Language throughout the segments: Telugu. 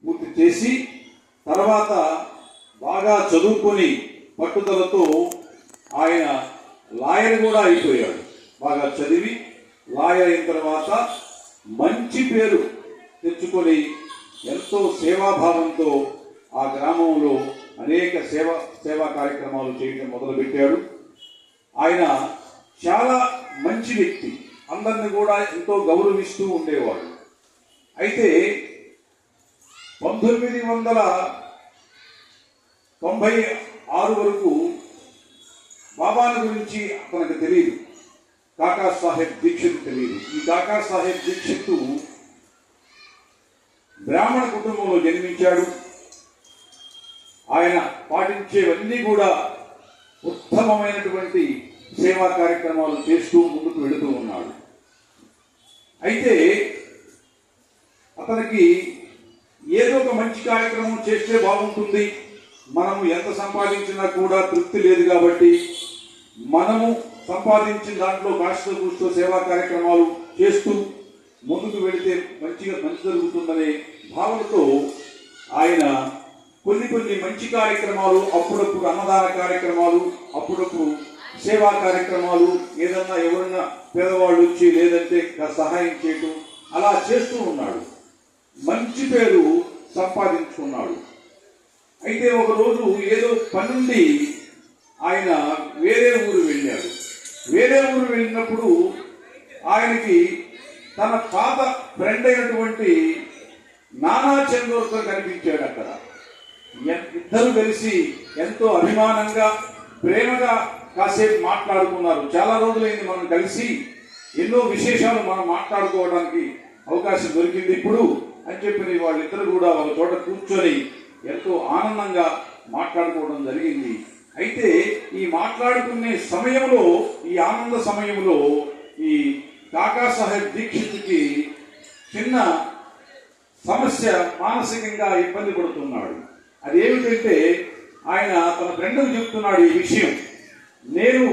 పూర్తి చేసి తర్వాత బాగా చదువుకొని పట్టుదలతో ఆయన లాయర్ కూడా అయిపోయాడు. బాగా చదివి లాయర్ అయిన తర్వాత మంచి పేరు తెచ్చుకొని ఎంతో సేవాభావంతో ఆ గ్రామంలో అనేక సేవా కార్యక్రమాలు చేయడం మొదలుపెట్టాడు. ఆయన చాలా మంచి వ్యక్తి, అందరిని కూడా ఎంతో గౌరవిస్తూ ఉండేవాడు. అయితే 1996 వరకు బాబాను గురించి అతనికి తెలియదు. కాకా సాహెబ్ దీక్షిత్ తెలియదు. ఈ కాకా సాహెబ్ దీక్షిత్ బ్రాహ్మణ కుటుంబంలో జన్మించాడు. ఆయన పాటించేవన్నీ కూడా ఉత్తమమైనటువంటి సేవా కార్యక్రమాలు చేస్తూ ముందుకు వెళుతూ ఉన్నాడు. అయితే అతనికి ఏదో ఒక మంచి కార్యక్రమం చేస్తే బాగుంటుంది, మనము ఎంత సంపాదించినా కూడా తృప్తి లేదు కాబట్టి మనము సంపాదించిన దాంట్లో కాస్త కూస్తో సేవా కార్యక్రమాలు చేస్తూ ముందుకు వెళితే మంచి జరుగుతుందనే భావనతో ఆయన కొన్ని మంచి కార్యక్రమాలు, అప్పుడప్పుడు అన్నదాన కార్యక్రమాలు, అప్పుడప్పుడు సేవా కార్యక్రమాలు, ఏదన్నా ఎవరన్నా పేదవాళ్ళు వచ్చి లేదంటే సహాయం చేయటం అలా చేస్తూ ఉన్నాడు. మంచి పేరు సంపాదించుకున్నాడు. అయితే ఒకరోజు ఏదో పనుండి ఆయన వేరే ఊరు వెళ్ళాడు. వేరే ఊరు వెళ్ళినప్పుడు ఆయనకి తన పాత ఫ్రెండ్ అయినటువంటి నానా చందోర్కర్ కనిపించాడు. అక్కడ ఇద్దరు కలిసి ఎంతో అభిమానంగా ప్రేమగా కాసేపు మాట్లాడుకున్నారు. చాలా రోజులైంది మనం కలిసి, ఎన్నో విశేషాలు మనం మాట్లాడుకోవడానికి అవకాశం దొరికింది ఇప్పుడు అని చెప్పి వాళ్ళిద్దరు కూడా ఒక చోట కూర్చొని ఎంతో ఆనందంగా మాట్లాడుకోవడం జరిగింది. అయితే ఈ మాట్లాడుకునే సమయంలో, ఈ ఆనంద సమయంలో ఈ కాకా సాహెబ్ దీక్షిత్కి చిన్న సమస్య, మానసికంగా ఇబ్బంది పడుతున్నాడు. అదేమిటంటే ఆయన తన ఫ్రెండ్కి చెప్తున్నాడు ఈ విషయం. నేను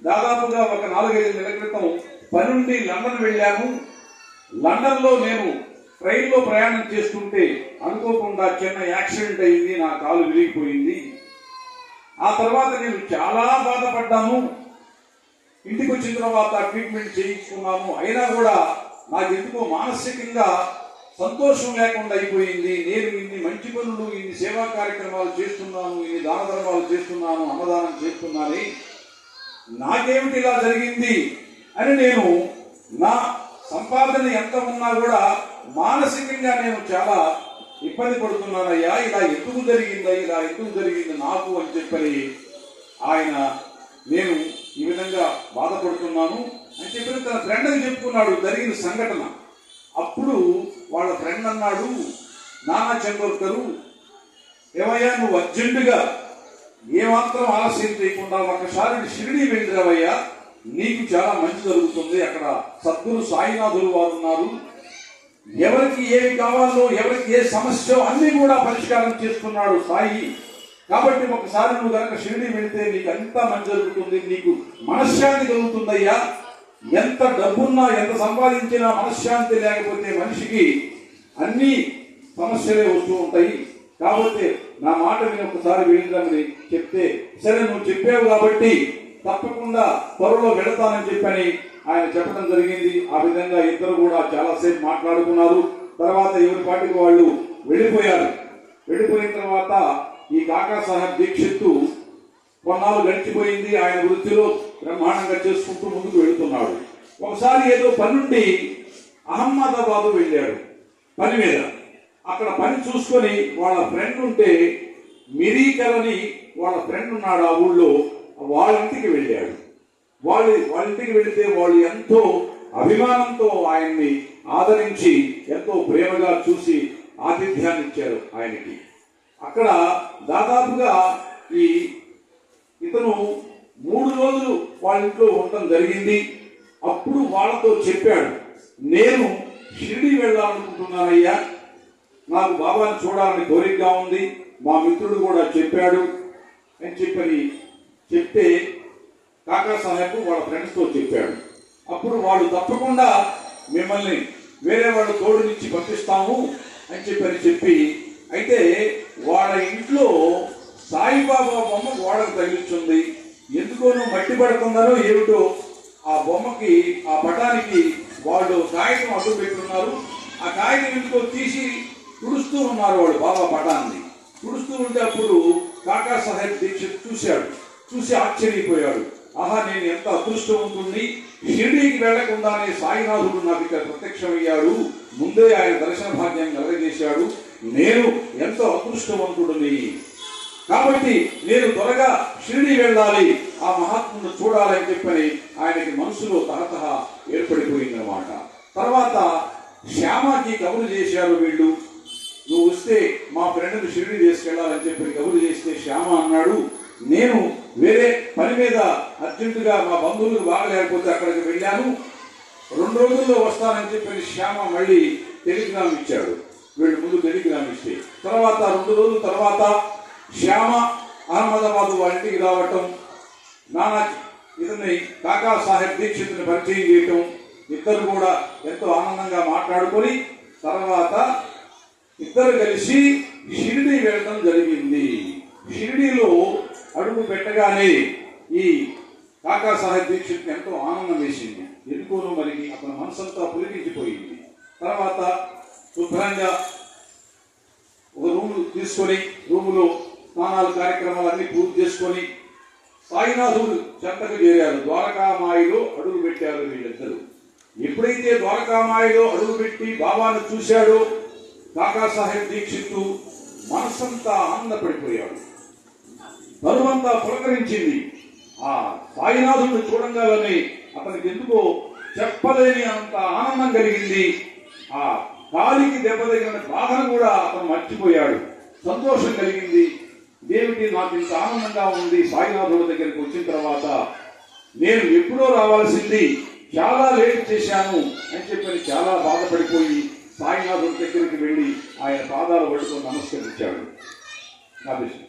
దాదాపుగా ఒక 4-5 నెలల క్రితం పనుండి లండన్ వెళ్ళాను. లండన్లో నేను ట్రైన్లో ప్రయాణం చేస్తుంటే అనుకోకుండా చిన్న యాక్సిడెంట్ అయింది, నా కాలు విరిగిపోయింది. ఆ తర్వాత నేను చాలా బాధపడ్డాను. ఇంటికి వచ్చిన తర్వాత ట్రీట్మెంట్ చేయించుకున్నాను. అయినా కూడా నాకు ఎందుకో మానసికంగా సంతోషం లేకుండా అయిపోయింది. నేను ఇన్ని మంచి పనులు, ఇన్ని సేవా కార్యక్రమాలు చేస్తున్నాను, ఇన్ని దాన ధర్మాలు చేస్తున్నాను, అన్నదానం చేస్తున్నాను, నాకేమిటి ఇలా జరిగింది అని నేను నా సంపాదన ఎంత ఉన్నా కూడా మానసికంగా నేను చాలా ఇబ్బంది పడుతున్నానయ్యా, ఇలా ఎందుకు జరిగింది నాకు అని చెప్పని ఆయన నేను ఈ విధంగా బాధపడుతున్నాను అని చెప్పి తన ఫ్రెండ్కి చెప్పుకున్నాడు జరిగిన సంఘటన. అప్పుడు వాళ్ళ ఫ్రెండ్ అన్నాడు, నానా చందోర్కరు, ఏమయ్యా నువ్వు అర్జెంటుగా ఏమాత్రం ఆలస్యం చేయకుండా ఒకసారి షిరిడి వెళ్ళిరావయ్యా, నీకు చాలా మంచి జరుగుతుంది. అక్కడ సద్గురు సాయినాథులు వారు ఉన్నారు. ఎవరికి ఏమి కావాలో, ఎవరికి ఏ సమస్య అన్ని కూడా పరిష్కారం చేస్తున్నాడు సాయి. కాబట్టి ఒకసారి నువ్వు కనుక షిరిడి వెళితే నీకు అంతా మంచి జరుగుతుంది, నీకు మనశ్శాంతి కలుగుతుందయ్యా. ఎంత డబ్బున్నా, ఎంత సంపాదించినా మనశ్శాంతి లేకపోతే మనిషికి అన్ని సమస్యలే వస్తూ ఉంటాయి. కాబట్టి నా మాట విని ఒకసారి వెళ్ళిందని చెప్తే, సరే నువ్వు చెప్పావు కాబట్టి తప్పకుండా త్వరలో వెళతానని చెప్పని ఆయన చెప్పడం జరిగింది. ఆ విధంగా ఇద్దరు కూడా చాలాసేపు మాట్లాడుకున్నారు. తర్వాత ఎవరి పాటికి వాళ్ళు వెళ్ళిపోయారు. వెళ్ళిపోయిన తర్వాత ఈ కాకా సాహెబ్ దీక్షిత్ కొన్నాళ్ళు గడిచిపోయింది. ఆయన వృత్తిలో బ్రహ్మాండంగా చేసుకుంటూ ముందుకు వెళుతున్నాడు. ఒకసారి ఏదో పనుండి అహ్మదాబాద్ వెళ్ళాడు పని మీద. అక్కడ పని చూసుకొని వాళ్ళ ఫ్రెండ్ ఉంటే మిరీకలని వాళ్ళ ఫ్రెండ్ ఉన్నాడు ఆ ఊళ్ళో, వాళ్ళ ఇంటికి వెళ్ళాడు. వాళ్ళ ఇంటికి వెళితే వాళ్ళు ఎంతో అభిమానంతో ఆయన్ని ఆదరించి ఎంతో ప్రేమగా చూసి ఆతిథ్యాన్ని ఇచ్చారు ఆయనకి. అక్కడ దాదాపుగా ఇతను 3 రోజులు వాళ్ళ ఇంట్లో ఉండడం జరిగింది. అప్పుడు వాళ్ళతో చెప్పాడు, నేను షిరిడి వెళ్ళాలనుకుంటున్నానయ్యా, నాకు బాబాని చూడాలని కోరికగా ఉంది, మా మిత్రుడు కూడా చెప్పాడు అని చెప్తే కాకా సాహెబ్ వాళ్ళ ఫ్రెండ్స్తో చెప్పాడు. అప్పుడు వాళ్ళు తప్పకుండా మిమ్మల్ని వేరే వాళ్ళు తోడు నుంచి పంపిస్తాము అని చెప్పి అయితే వాళ్ళ ఇంట్లో సాయిబాబా బొమ్మ గోడకు తగిలించుంది. ఎందుకోనో మట్టి పడుతుందనో ఏమిటో ఆ బొమ్మకి ఆ పటానికి వాళ్ళు కాగితం అడ్డు పెట్టున్నారు. ఆ కాగితం ఎందుకో తీసి తుడుస్తూ ఉన్నారు వాళ్ళు బాబా పటాన్ని. తుడుస్తూ ఉంటే అప్పుడు కాకా సాహెబ్ దీక్షిత్ చూశాడు. చూసి ఆశ్చర్యపోయాడు. ఆహా, నేను ఎంత అదృష్టవంతుణ్ణి, షిరిడీకి వెళ్లకుండానే సాయినాథుడు నాకు ఇక్కడ ప్రత్యక్షమయ్యాడు, ముందే ఆయన దర్శన భాగ్యం కలగజేశాడు, నేను ఎంతో అదృష్టవంతుడిని, కాబట్టి నేను త్వరగా షిరిడీ వెళ్ళాలి, ఆ మహాత్ముడు చూడాలని చెప్పని ఆయనకి మనసులో తహతహ ఏర్పడిపోయిందన్నమాట. తర్వాత శ్యామకి కబురు చేశారు వీళ్ళు, నువ్వు వస్తే మా ఫ్రెండ్ని షిరిడీ తీసుకెళ్లాలని చెప్పి కబురు చేస్తే శ్యామ అన్నాడు, నేను వేరే పని మీద అర్జెంటుగా మా బంధువులకు బాగలేకపోతే అక్కడికి వెళ్ళాను, 2 రోజుల్లో వస్తానని చెప్పి శ్యామ మళ్ళీ టెలిగ్రామ్ ఇచ్చాడు. వీళ్ళు ముందు టెలిగ్రామ్ ఇస్తే తర్వాత 2 రోజుల తర్వాత శ్యామ అహ్మదాబాద్ వాళ్ళ ఇంటికి రావటం, నానా ఇతన్ని కాకా సాహెబ్ దీక్షిత్ని పరిచయం చేయటం, ఇద్దరు కూడా ఎంతో ఆనందంగా మాట్లాడుకొని తర్వాత ఇద్దరు కలిసి షిరిడీ వెళ్ళడం జరిగింది. షిరిడీలో అడుగు పెట్టగానే ఈ కాకా సాహెబ్ దీక్షిత్ ఎంతో ఆనందం వేసింది. ఎందుకోనో మరి అతని మనసంతా పులికించిపోయింది. తర్వాత శుభ్రంగా ఒక రూమ్ తీసుకొని రూములో స్నానాలు కార్యక్రమాలన్నీ పూర్తి చేసుకొని సాయినాథుడు చెంతకు చేరారు. ద్వారకామాయిలో అడుగు పెట్టారు వీళ్ళిద్దరు. ఎప్పుడైతే ద్వారకామాయిలో అడుగుపెట్టి బాబాను చూశాడో కాకా సాహెబ్ దీక్షిత్ మనసంతా ఆనందపడిపోయాడు. తరువంతా పులకరించింది. ఆ సాయినాథుడిని చూడంగానే అతనికి ఎందుకో చెప్పలేని అంత ఆనందం కలిగింది. ఆ కాలికి దెబ్బ తగిలిన బాధను కూడా అతను మర్చిపోయాడు. సంతోషం కలిగింది. ఇదేమిటి, నాకు ఇంత ఆనందంగా ఉంది సాయినాథుడి దగ్గరికి వచ్చిన తర్వాత, నేను ఎప్పుడో రావాల్సింది, చాలా లేట్ చేశాను అని చెప్పని చాలా బాధపడిపోయి సాయినాథుడి దగ్గరికి వెళ్ళి ఆయన పాదాలు పట్టుకొని నమస్కరించాడు. నా విషయం